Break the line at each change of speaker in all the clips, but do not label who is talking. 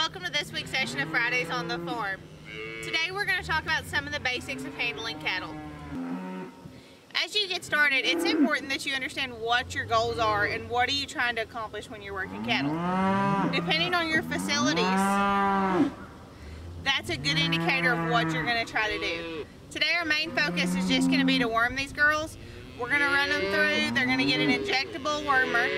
Welcome to this week's session of Fridays on the Farm. Today we're going to talk about some of the basics of handling cattle. As you get started, it's important that you understand what your goals are and what are you trying to accomplish when you're working cattle. Depending on your facilities, that's a good indicator of what you're going to try to do. Today our main focus is just going to be to worm these girls. We're going to run them through. They're going to get an injectable wormer.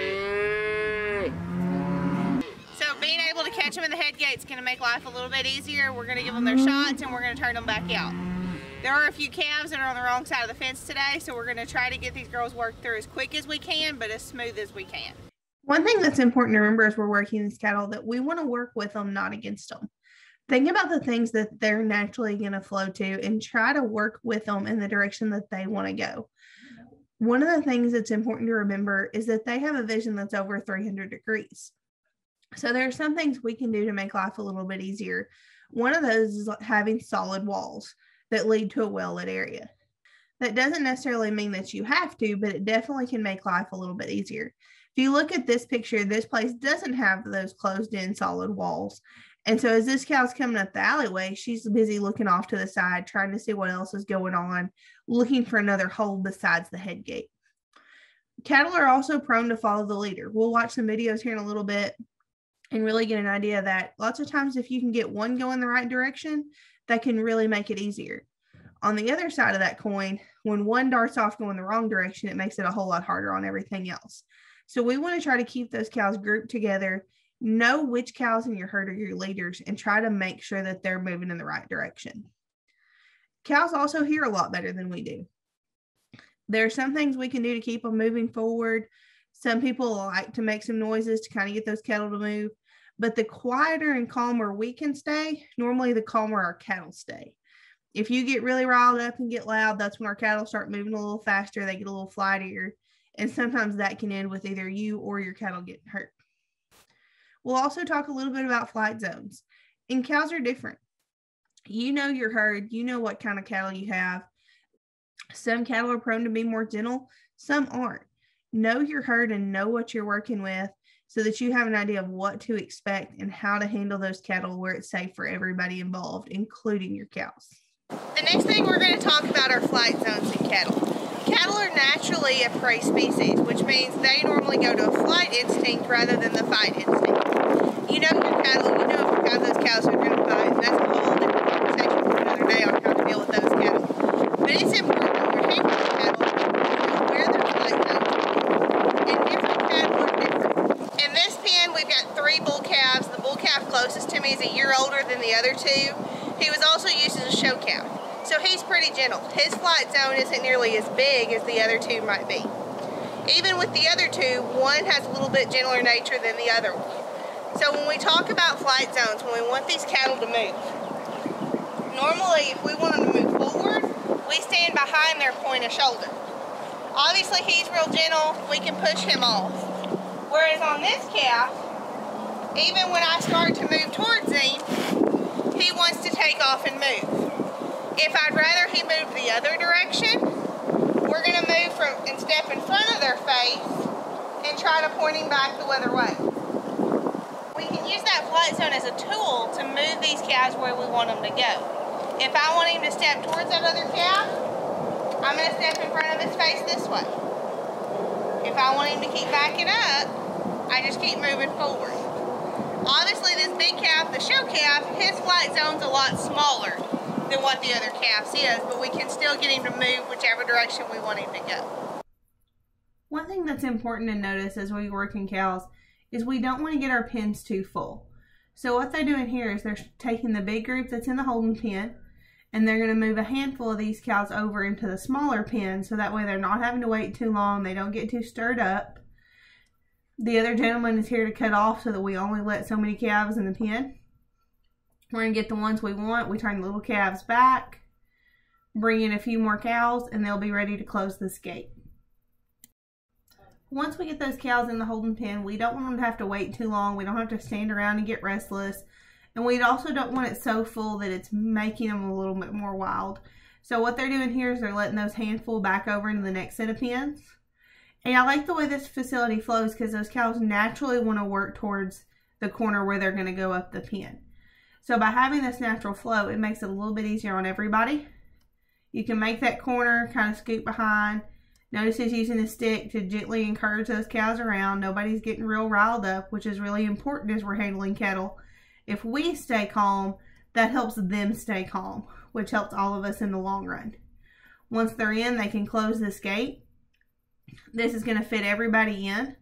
So being able to catch them in the head gate is going to make life a little bit easier. We're going to give them their shots and we're going to turn them back out. There are a few calves that are on the wrong side of the fence today, so we're going to try to get these girls worked through as quick as we can, but as smooth as we can.
One thing that's important to remember as we're working these cattle, that we want to work with them, not against them. Think about the things that they're naturally going to flow to and try to work with them in the direction that they want to go. One of the things that's important to remember is that they have a vision that's over 300 degrees. So there are some things we can do to make life a little bit easier. One of those is having solid walls that lead to a well-lit area. That doesn't necessarily mean that you have to, but it definitely can make life a little bit easier. If you look at this picture, this place doesn't have those closed-in solid walls. And so as this cow's coming up the alleyway, she's busy looking off to the side, trying to see what else is going on, looking for another hole besides the head gate. Cattle are also prone to follow the leader. We'll watch some videos here in a little bit and really get an idea that lots of times if you can get one going the right direction, that can really make it easier. On the other side of that coin, when one darts off going the wrong direction, it makes it a whole lot harder on everything else. So we want to try to keep those cows grouped together, know which cows in your herd are your leaders, and try to make sure that they're moving in the right direction. Cows also hear a lot better than we do. There are some things we can do to keep them moving forward. Some people like to make some noises to kind of get those cattle to move. But the quieter and calmer we can stay, normally the calmer our cattle stay. If you get really riled up and get loud, that's when our cattle start moving a little faster, they get a little flightier, and sometimes that can end with either you or your cattle getting hurt. We'll also talk a little bit about flight zones. And cows are different. You know your herd, you know what kind of cattle you have. Some cattle are prone to be more gentle, some aren't. Know your herd and know what you're working with, so that you have an idea of what to expect and how to handle those cattle where it's safe for everybody involved, including your cows.
The next thing we're going to talk about are flight zones in cattle. Cattle are naturally a prey species, which means they normally go to a flight instinct rather than the fight instinct. You know your cattle, you know if you have those cows who are going to fight, and that's a whole different conversation for another day on how to deal with those cattle. But it's important when you're handling cattle, where their flight zones are. And different cattle are different. In this pen, we've got 3 bull calves. The bull calf closest to me is a year older than the other 2. He was also used as a show calf, so he's pretty gentle. His flight zone isn't nearly as big as the other 2 might be. Even with the other 2, one has a little bit gentler nature than the other one. So when we talk about flight zones, when we want these cattle to move, normally if we want them to move forward, we stand behind their point of shoulder. Obviously he's real gentle, we can push him off. Whereas on this calf, even when I start to move towards him, he wants to take off and move. If I'd rather he moved the other direction, we're going to move from and step in front of their face and try to point him back the other way. We can use that flight zone as a tool to move these calves where we want them to go. If I want him to step towards that other calf, I'm going to step in front of his face this way. If I want him to keep backing up, I just keep moving forward. Obviously this big calf, the show calf, his flight zone's a lot smaller than what the other calf's is, but we can still get him to move whichever direction we want him to go.
One thing that's important to notice as we work in cows is we don't want to get our pens too full. So what they're doing here is they're taking the big group that's in the holding pen and they're going to move a handful of these cows over into the smaller pen, so that way they're not having to wait too long, they don't get too stirred up. The other gentleman is here to cut off so that we only let so many calves in the pen. We're going to get the ones we want. We turn the little calves back, bring in a few more cows, and they'll be ready to close this gate. Once we get those cows in the holding pen, we don't want them to have to wait too long. We don't have to stand around and get restless. And we also don't want it so full that it's making them a little bit more wild. So what they're doing here is they're letting those handful back over into the next set of pens. And I like the way this facility flows because those cows naturally want to work towards the corner where they're going to go up the pen. So by having this natural flow, it makes it a little bit easier on everybody. You can make that corner, kind of scoot behind. Notice he's using a stick to gently encourage those cows around. Nobody's getting real riled up, which is really important as we're handling cattle. If we stay calm, that helps them stay calm, which helps all of us in the long run. Once they're in, they can close this gate. This is going to fit everybody in.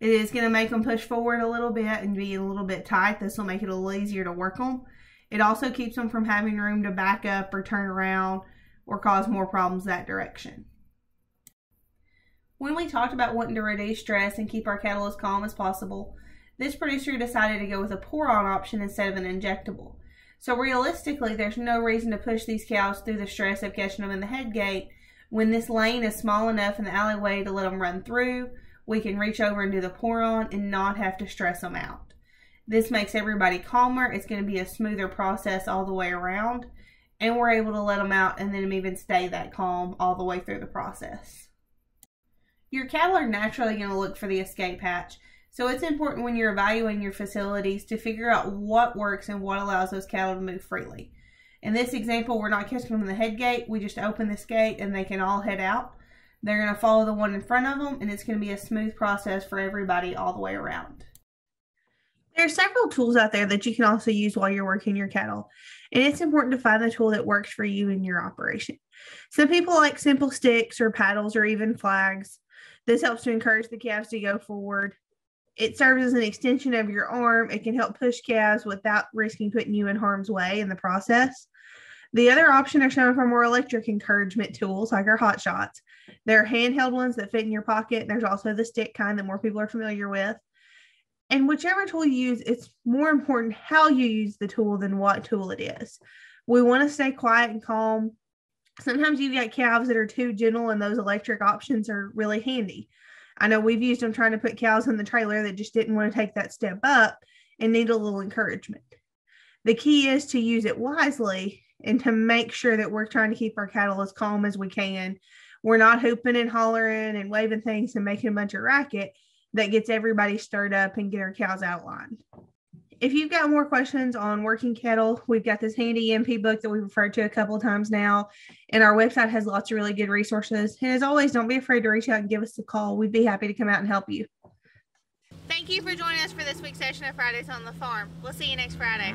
It is going to make them push forward a little bit and be a little bit tight. This will make it a little easier to work them. It also keeps them from having room to back up or turn around or cause more problems that direction. When we talked about wanting to reduce stress and keep our cattle as calm as possible, this producer decided to go with a pour-on option instead of an injectable. So realistically, there's no reason to push these cows through the stress of catching them in the head gate. When this lane is small enough in the alleyway to let them run through, we can reach over and do the pour-on and not have to stress them out. This makes everybody calmer. It's going to be a smoother process all the way around, and we're able to let them out and then even stay that calm all the way through the process. Your cattle are naturally going to look for the escape hatch, so it's important when you're evaluating your facilities to figure out what works and what allows those cattle to move freely. In this example, we're not catching them in the head gate. We just open this gate and they can all head out. They're going to follow the one in front of them, and it's going to be a smooth process for everybody all the way around. There are several tools out there that you can also use while you're working your cattle, and it's important to find the tool that works for you in your operation. Some people like simple sticks or paddles or even flags. This helps to encourage the calves to go forward. It serves as an extension of your arm. It can help push calves without risking putting you in harm's way in the process. The other option are some of our more electric encouragement tools, like our Hot Shots. There are handheld ones that fit in your pocket. There's also the stick kind that more people are familiar with. And whichever tool you use, it's more important how you use the tool than what tool it is. We want to stay quiet and calm. Sometimes you've got calves that are too gentle, and those electric options are really handy. I know we've used them trying to put cows in the trailer that just didn't want to take that step up and need a little encouragement. The key is to use it wisely and to make sure that we're trying to keep our cattle as calm as we can. We're not hooping and hollering and waving things and making a bunch of racket that gets everybody stirred up and get our cows outlined. If you've got more questions on working cattle, we've got this handy MP book that we've referred to a couple of times now, and our website has lots of really good resources. And as always, don't be afraid to reach out and give us a call. We'd be happy to come out and help you.
Thank you for joining us for this week's session of Fridays on the Farm. We'll see you next Friday.